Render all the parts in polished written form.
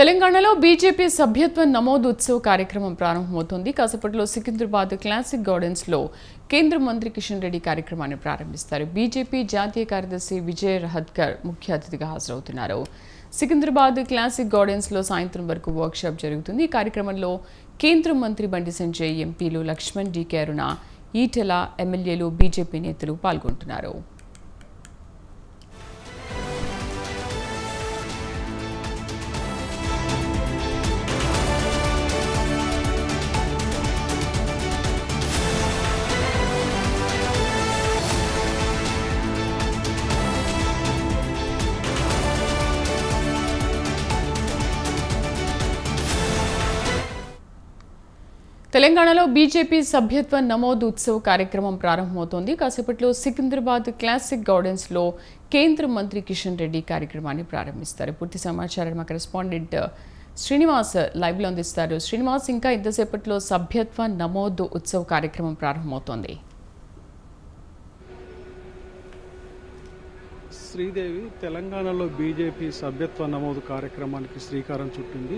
తెలంగాణలో బీజేపీ సభ్యత్వ నమోదు ఉత్సవ కార్యక్రమం ప్రారంభమవుతోంది. కాసేపట్లో సికింద్రాబాద్ క్లాసిక్ గార్డెన్స్ లో కేంద్ర మంత్రి కిషన్ రెడ్డి కార్యక్రమాన్ని ప్రారంభిస్తారు. బీజేపీ జాతీయ కార్యదర్శి విజయ్ రహత్కర్ ముఖ్య అతిథిగా హాజరవుతున్నారు. సికింద్రాబాద్ క్లాసిక్ గార్డెన్స్ లో సాయంత్రం వరకు వర్క్ షాప్ జరుగుతుంది. ఈ కార్యక్రమంలో కేంద్ర మంత్రి బండి సంజయ్, ఎంపీలు లక్ష్మణ్, డీకే అరుణ, ఈటెల, ఎమ్మెల్యేలు, బీజేపీ నేతలు పాల్గొంటున్నారు. తెలంగాణలో బీజేపీ సభ్యత్వ నమోదు ఉత్సవ కార్యక్రమం ప్రారంభమవుతోంది. కాసేపట్లో సికింద్రాబాద్ క్లాసిక్ గార్డెన్స్ లో కేంద్ర మంత్రి కిషన్ రెడ్డి కార్యక్రమాన్ని ప్రారంభిస్తారు. పూర్తి సమాచారం మా కరెస్పాండెంట్ శ్రీనివాస్ లైవ్ లో అందిస్తారు. శ్రీనివాస్, ఇంకా ఇంతసేపట్లో సభ్యత్వ నమోదు ఉత్సవ కార్యక్రమం ప్రారంభమవుతోంది. శ్రీదేవి, తెలంగాణలో బీజేపీ సభ్యత్వ నమోదు కార్యక్రమానికి శ్రీకారం చుట్టింది.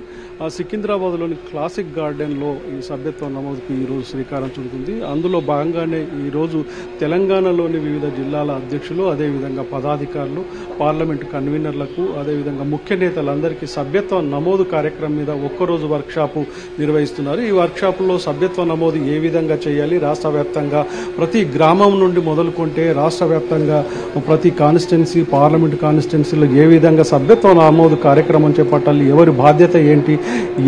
సికింద్రాబాద్లోని క్లాసిక్ గార్డెన్లో ఈ సభ్యత్వ నమోదుకి ఈరోజు శ్రీకారం చుడుతుంది. అందులో భాగంగానే ఈరోజు తెలంగాణలోని వివిధ జిల్లాల అధ్యక్షులు, అదేవిధంగా పదాధికారులు, పార్లమెంటు కన్వీనర్లకు, అదేవిధంగా ముఖ్య నేతలందరికీ సభ్యత్వ నమోదు కార్యక్రమం మీద ఒక్కరోజు వర్క్షాపు నిర్వహిస్తున్నారు. ఈ వర్క్షాపులో సభ్యత్వ నమోదు ఏ విధంగా చేయాలి, రాష్ట్ర వ్యాప్తంగా ప్రతి గ్రామం నుండి మొదలుకుంటే రాష్ట్ర వ్యాప్తంగా ప్రతి కాన్స్టిట్యున్సీ, పార్లమెంట్ కాన్స్టిట్యున్సీలో ఏ విధంగా సభ్యత్వ నమోదు కార్యక్రమం చేపట్టాలి, ఎవరి బాధ్యత ఏంటి,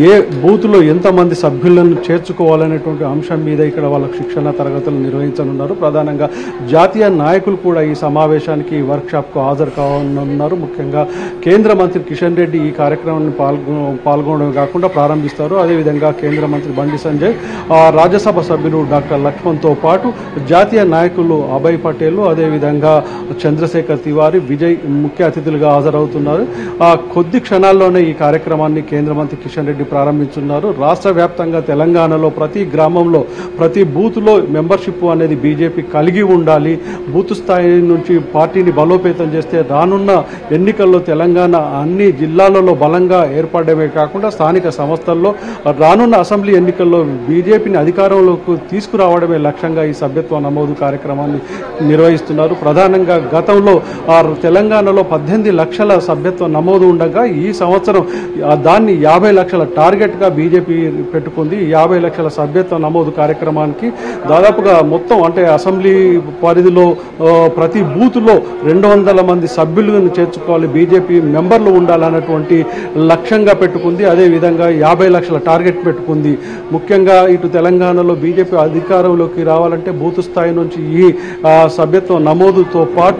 ఏ బూత్లో ఎంతమంది సభ్యులను చేర్చుకోవాలనేటువంటి అంశం మీద ఇక్కడ వాళ్ళకు శిక్షణ తరగతులు నిర్వహించనున్నారు. ప్రధానంగా జాతీయ నాయకులు కూడా ఈ సమావేశానికి, ఈ వర్క్షాప్కు హాజరు కానున్నారు. ముఖ్యంగా కేంద్ర మంత్రి కిషన్ రెడ్డి ఈ కార్యక్రమాన్ని పాల్గొనడమే కాకుండా ప్రారంభిస్తారు. అదేవిధంగా కేంద్ర మంత్రి బండి సంజయ్, రాజ్యసభ సభ్యులు డాక్టర్ లక్ష్మణ్తో పాటు జాతీయ నాయకులు అభయ్ పటేల్, అదేవిధంగా చంద్రశేఖర్ తివారీ, విజయ్ ముఖ్య అతిథులుగా హాజరవుతున్నారు. కొద్ది క్షణాల్లోనే ఈ కార్యక్రమాన్ని కేంద్ర మంత్రి కిషన్ రెడ్డి ప్రారంభించున్నారు. రాష్ట్ర వ్యాప్తంగా తెలంగాణలో ప్రతి గ్రామంలో, ప్రతి బూత్లో మెంబర్షిప్ అనేది బీజేపీ కలిగి ఉండాలి. బూత్ స్థాయి నుంచి పార్టీని బలోపేతం చేస్తే రానున్న ఎన్నికల్లో తెలంగాణ అన్ని జిల్లాలలో బలంగా ఏర్పడమే కాకుండా స్థానిక సంస్థల్లో రానున్న అసెంబ్లీ ఎన్నికల్లో బీజేపీని అధికారంలోకి తీసుకురావడమే లక్ష్యంగా ఈ సభ్యత్వ నమోదు కార్యక్రమాన్ని నిర్వహిస్తున్నారు. ప్రధానంగా గతంలో తెలంగాణలో 18 లక్షల సభ్యత్వ నమోదు ఉండగా ఈ సంవత్సరం దాన్ని 50 లక్షల టార్గెట్గా బీజేపీ పెట్టుకుంది. 50 లక్షల సభ్యత్వ నమోదు కార్యక్రమానికి దాదాపుగా మొత్తం అంటే అసెంబ్లీ పరిధిలో ప్రతి బూత్లో 200 మంది సభ్యులను చేర్చుకోవాలి, బీజేపీ మెంబర్లు ఉండాలన్నటువంటి లక్ష్యంగా పెట్టుకుంది. అదేవిధంగా 50 లక్షల టార్గెట్ పెట్టుకుంది. ముఖ్యంగా ఇటు తెలంగాణలో బీజేపీ అధికారంలోకి రావాలంటే బూత్ స్థాయి నుంచి ఈ సభ్యత్వ నమోదుతో పాటు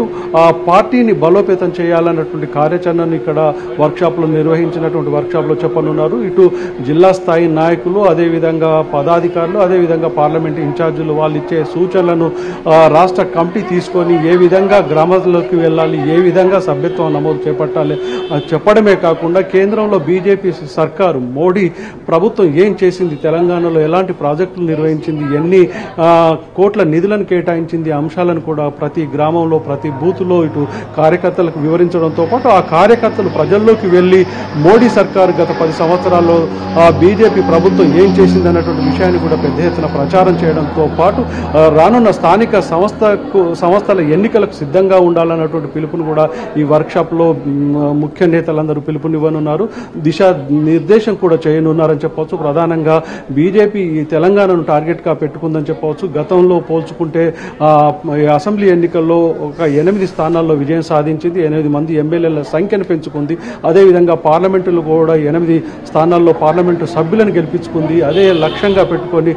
ఆ పార్టీని బలోపేతం చేయాలన్నటువంటి కార్యాచరణను ఇక్కడ వర్క్షాప్లో నిర్వహించినటువంటి వర్క్షాప్లో చెప్పనున్నారు. ఇటు జిల్లా స్థాయి నాయకులు, అదేవిధంగా పదాధికారులు, అదేవిధంగా పార్లమెంట్ ఇన్ఛార్జీలు వాళ్ళు ఇచ్చే సూచనలను రాష్ట్ర కమిటీ తీసుకొని ఏ విధంగా గ్రామాల్లోకి వెళ్ళాలి, ఏ విధంగా సభ్యత్వం నమోదు చేపట్టాలి చెప్పడమే కాకుండా కేంద్రంలో బీజేపీ సర్కారు, మోడీ ప్రభుత్వం ఏం చేసింది, తెలంగాణలో ఎలాంటి ప్రాజెక్టులు నిర్వహించింది, ఎన్ని కోట్ల నిధులను కేటాయించింది అంశాలను కూడా ప్రతి గ్రామంలో, ప్రతి బూత్లో ఇటు కార్యకర్తలకు వివరించడంతో పాటు ఆ కార్యకర్తలు ప్రజల్లోకి వెళ్లి మోడీ సర్కారు గత 10 సంవత్సరాల్లో బీజేపీ ప్రభుత్వం ఏం చేసింది అన్నటువంటి విషయాన్ని కూడా పెద్ద ఎత్తున ప్రచారం చేయడంతో పాటు రానున్న స్థానిక సంస్థల ఎన్నికలకు సిద్ధంగా ఉండాలన్నటువంటి పిలుపును కూడా ఈ వర్క్షాప్లో ముఖ్య నేతలందరూ పిలుపునివ్వనున్నారు. దిశా నిర్దేశం కూడా చేయనున్నారని చెప్పవచ్చు. ప్రధానంగా బీజేపీ ఈ తెలంగాణను టార్గెట్గా పెట్టుకుందని చెప్పవచ్చు. గతంలో పోల్చుకుంటే అసెంబ్లీ ఎన్నికల్లో ఒక 8 స్థానాల్లో విజయం సాధించింది. 8 మంది ఎమ్మెల్యేల సంఖ్యను పెంచుకుంది. అదేవిధంగా పార్లమెంటులో కూడా 8 స్థానాల్లో పార్లమెంటు సభ్యులను గెలిపించుకుంది. అదే లక్ష్యంగా పెట్టుకొని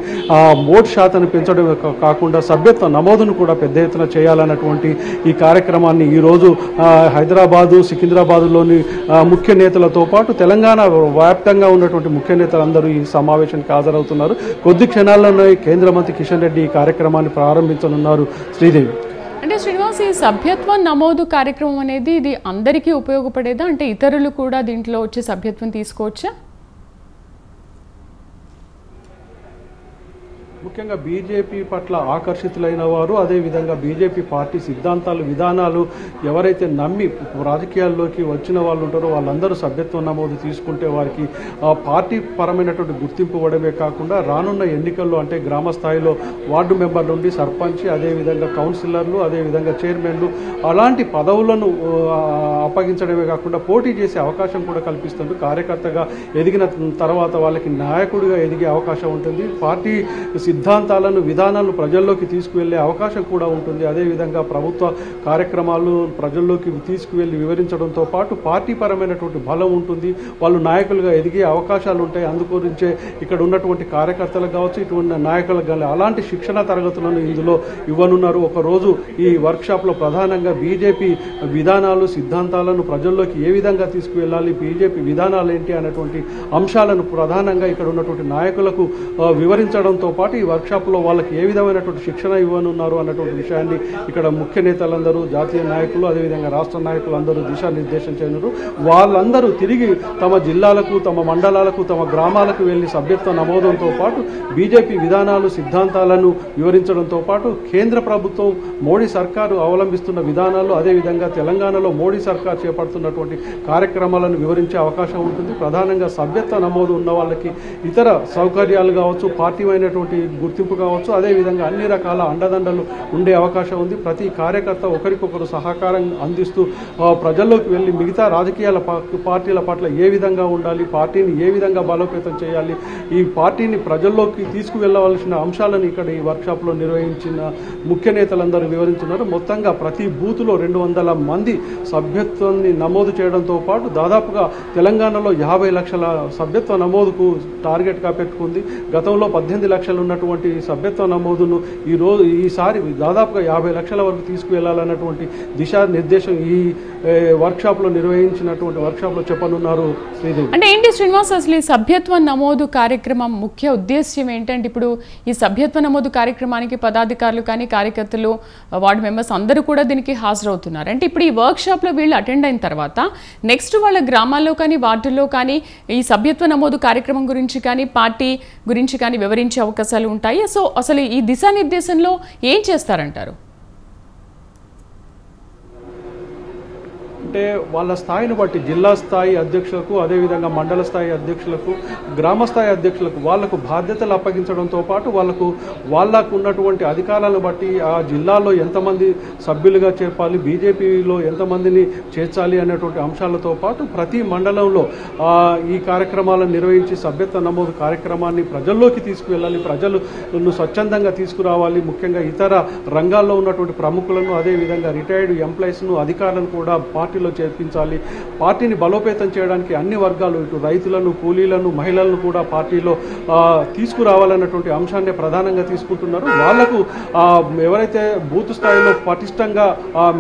ఓటు శాతాన్ని పెంచడం కాకుండా సభ్యత్వ నమోదును కూడా పెద్ద ఎత్తున చేయాలన్నటువంటి ఈ కార్యక్రమాన్ని ఈరోజు హైదరాబాదు, సికింద్రాబాద్లోని ముఖ్య నేతలతో పాటు తెలంగాణ వ్యాప్తంగా ఉన్నటువంటి ముఖ్య నేతలందరూ ఈ సమావేశానికి హాజరవుతున్నారు. కొద్ది క్షణాల్లోనే కేంద్ర మంత్రి కిషన్ రెడ్డి ఈ కార్యక్రమాన్ని ప్రారంభించనున్నారు. శ్రీదేవి, అంటే శ్రీనివాస్, ఈ సభ్యత్వం నమోదు కార్యక్రమం అనేది ఇది అందరికీ ఉపయోగపడేదా? అంటే ఇతరులు కూడా దీంట్లో వచ్చి సభ్యత్వం తీసుకోవచ్చా? ముఖ్యంగా బీజేపీ పట్ల ఆకర్షితులైన వారు, అదేవిధంగా బీజేపీ పార్టీ సిద్ధాంతాలు, విధానాలు ఎవరైతే నమ్మి రాజకీయాల్లోకి వచ్చిన వాళ్ళు ఉంటారో వాళ్ళందరూ సభ్యత్వ నమోదు తీసుకుంటే వారికి పార్టీ పరమైనటువంటి గుర్తింపు ఇవ్వడమే కాకుండా రానున్న ఎన్నికల్లో అంటే గ్రామ స్థాయిలో వార్డు మెంబర్ నుండి సర్పంచ్, అదేవిధంగా కౌన్సిలర్లు, అదేవిధంగా చైర్మన్లు అలాంటి పదవులను అప్పగించడమే కాకుండా పోటీ చేసే అవకాశం కూడా కల్పిస్తుంది. కార్యకర్తగా ఎదిగిన తర్వాత వాళ్ళకి నాయకుడిగా ఎదిగే అవకాశం ఉంటుంది. పార్టీ సిద్ధాంతాలను, విధానాలను ప్రజల్లోకి తీసుకువెళ్ళే అవకాశం కూడా ఉంటుంది. అదేవిధంగా ప్రభుత్వ కార్యక్రమాలు ప్రజల్లోకి తీసుకువెళ్ళి వివరించడంతో పాటు పార్టీ పరమైనటువంటి బలం ఉంటుంది. వాళ్ళు నాయకులుగా ఎదిగే అవకాశాలు ఉంటాయి. అందుగురించే ఇక్కడ ఉన్నటువంటి కార్యకర్తలకు కావచ్చు, ఇటువంటి నాయకులకు కానీ అలాంటి శిక్షణ తరగతులను ఇందులో ఇవ్వనున్నారు. ఒకరోజు ఈ వర్క్షాప్లో ప్రధానంగా బీజేపీ విధానాలు, సిద్ధాంతాలను ప్రజల్లోకి ఏ విధంగా తీసుకువెళ్ళాలి, బీజేపీ విధానాలు ఏంటి అనేటువంటి అంశాలను ప్రధానంగా ఇక్కడ ఉన్నటువంటి నాయకులకు వివరించడంతో పాటు ఈ వర్క్షాప్లో వాళ్ళకి ఏ విధమైనటువంటి శిక్షణ ఇవ్వనున్నారు అన్నటువంటి విషయాన్ని ఇక్కడ ముఖ్య నేతలందరూ, జాతీయ నాయకులు, అదేవిధంగా రాష్ట్ర నాయకులు అందరూ దిశానిర్దేశం చేయనున్నారు. వాళ్ళందరూ తిరిగి తమ జిల్లాలకు, తమ మండలాలకు, తమ గ్రామాలకు వెళ్లి సభ్యత్వ నమోదంతో పాటు బీజేపీ విధానాలు, సిద్ధాంతాలను వివరించడంతో పాటు కేంద్ర ప్రభుత్వం, మోడీ సర్కారు అవలంబిస్తున్న విధానాలు, అదేవిధంగా తెలంగాణలో మోడీ సర్కార్ చేపడుతున్నటువంటి కార్యక్రమాలను వివరించే అవకాశం ఉంటుంది. ప్రధానంగా సభ్యత్వ నమోదు ఉన్న వాళ్ళకి ఇతర సౌకర్యాలు కావచ్చు, పార్టీమైనటువంటి గుర్తింపు కావచ్చు, అదేవిధంగా అన్ని రకాల అండదండలు ఉండే అవకాశం ఉంది. ప్రతి కార్యకర్త ఒకరికొకరు సహకారం అందిస్తూ ప్రజల్లోకి వెళ్ళి మిగతా రాజకీయాల పార్టీల పట్ల ఏ విధంగా ఉండాలి, పార్టీని ఏ విధంగా బలోపేతం చేయాలి, ఈ పార్టీని ప్రజల్లోకి తీసుకువెళ్ళవలసిన అంశాలను ఇక్కడ ఈ వర్క్షాప్లో నిర్వహించిన ముఖ్య నేతలందరూ వివరించున్నారు. మొత్తంగా ప్రతి బూత్లో 200 మంది సభ్యత్వాన్ని నమోదు చేయడంతో పాటు దాదాపుగా తెలంగాణలో 50 లక్షల సభ్యత్వ నమోదుకు టార్గెట్గా పెట్టుకుంది. గతంలో 18 లక్షలు ఉన్నటువంటి సభ్యత్వ నమోదును ఈసారి దాదాపుగా 50 లక్షల వరకు తీసుకువెళ్లాలన్నటువంటి దిశానిర్దేశం ఈ వర్క్షాప్లో నిర్వహించినటువంటి వర్క్షాప్లో చెప్పనున్నారు శ్రీదేవి. అంటే ఏంటి శ్రీనివాస్, అసలు ఈ సభ్యత్వ నమోదు కార్యక్రమం ముఖ్య ఉద్దేశ్యం ఏంటంటే ఇప్పుడు ఈ సభ్యత్వ నమోదు కార్యక్రమానికి పదాధికారులు కానీ, కార్యకర్తలు, వార్డు మెంబర్స్ అందరూ కూడా దీనికి హాజరవుతున్నారు. అంటే ఇప్పుడు ఈ వర్క్షాప్లో వీళ్ళు అటెండ్ అయిన తర్వాత నెక్స్ట్ వాళ్ళ గ్రామాల్లో కానీ, వార్డుల్లో కానీ ఈ సభ్యత్వ నమోదు కార్యక్రమం గురించి కానీ, పార్టీ గురించి కానీ వివరించే అవకాశాలు ఉంటాయి. సో అసలు ఈ దిశానిర్దేశంలో ఏం చేస్తారంటారు? అంటే వాళ్ళ స్థాయిని బట్టి జిల్లా స్థాయి అధ్యక్షులకు, అదేవిధంగా మండల స్థాయి అధ్యక్షులకు, గ్రామ స్థాయి అధ్యక్షులకు వాళ్లకు బాధ్యతలు అప్పగించడంతో పాటు వాళ్ళకు ఉన్నటువంటి అధికారాలను బట్టి ఆ జిల్లాలో ఎంతమంది సభ్యులుగా చేర్పాలి, బీజేపీలో ఎంతమందిని చేర్చాలి అనేటువంటి అంశాలతో పాటు ప్రతి మండలంలో ఈ కార్యక్రమాలను నిర్వహించి సభ్యత్వ నమోదు కార్యక్రమాన్ని ప్రజల్లోకి తీసుకువెళ్ళాలి, ప్రజలను స్వచ్ఛందంగా తీసుకురావాలి. ముఖ్యంగా ఇతర రంగాల్లో ఉన్నటువంటి ప్రముఖులను, అదేవిధంగా రిటైర్డ్ ఎంప్లాయీస్ను, అధికారులను కూడా పార్టీలో చేర్పించాలి. పార్టీని బలోపేతం చేయడానికి అన్ని వర్గాలు, ఇటు రైతులను, కూలీలను, మహిళలను కూడా పార్టీలో తీసుకురావాలన్నటువంటి అంశాన్ని ప్రధానంగా తీసుకుంటున్నారు. వాళ్లకు ఎవరైతే బూత్ స్థాయిలో పటిష్టంగా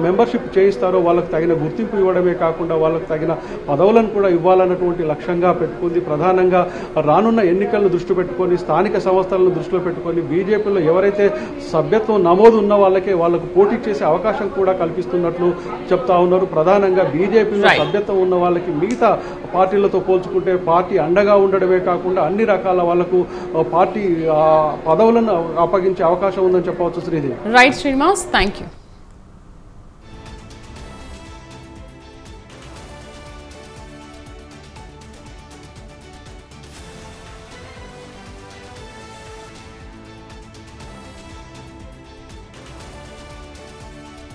మెంబర్షిప్ చేయిస్తారో వాళ్ళకు తగిన గుర్తింపు ఇవ్వడమే కాకుండా వాళ్ళకు తగిన పదవులను కూడా ఇవ్వాలన్నటువంటి లక్ష్యంగా పెట్టుకుంది. ప్రధానంగా రానున్న ఎన్నికలను దృష్టి పెట్టుకొని, స్థానిక సంస్థలను దృష్టిలో పెట్టుకొని బీజేపీలో ఎవరైతే సభ్యత్వం నమోదు ఉన్న వాళ్ళకు పోటీ చేసే అవకాశం కూడా కల్పిస్తున్నట్లు చెప్తా ఉన్నారు. ప్రధానంగా బీజేపీలో సభ్యత్వం ఉన్న వాళ్ళకి మిగతా పార్టీలతో పోల్చుకుంటే పార్టీ అండగా ఉండడమే కాకుండా అన్ని రకాల వాళ్లకు పార్టీ పదవులను అప్పగించే అవకాశం ఉందని చెప్పవచ్చు Sridevi. Right Srinivas, thank you.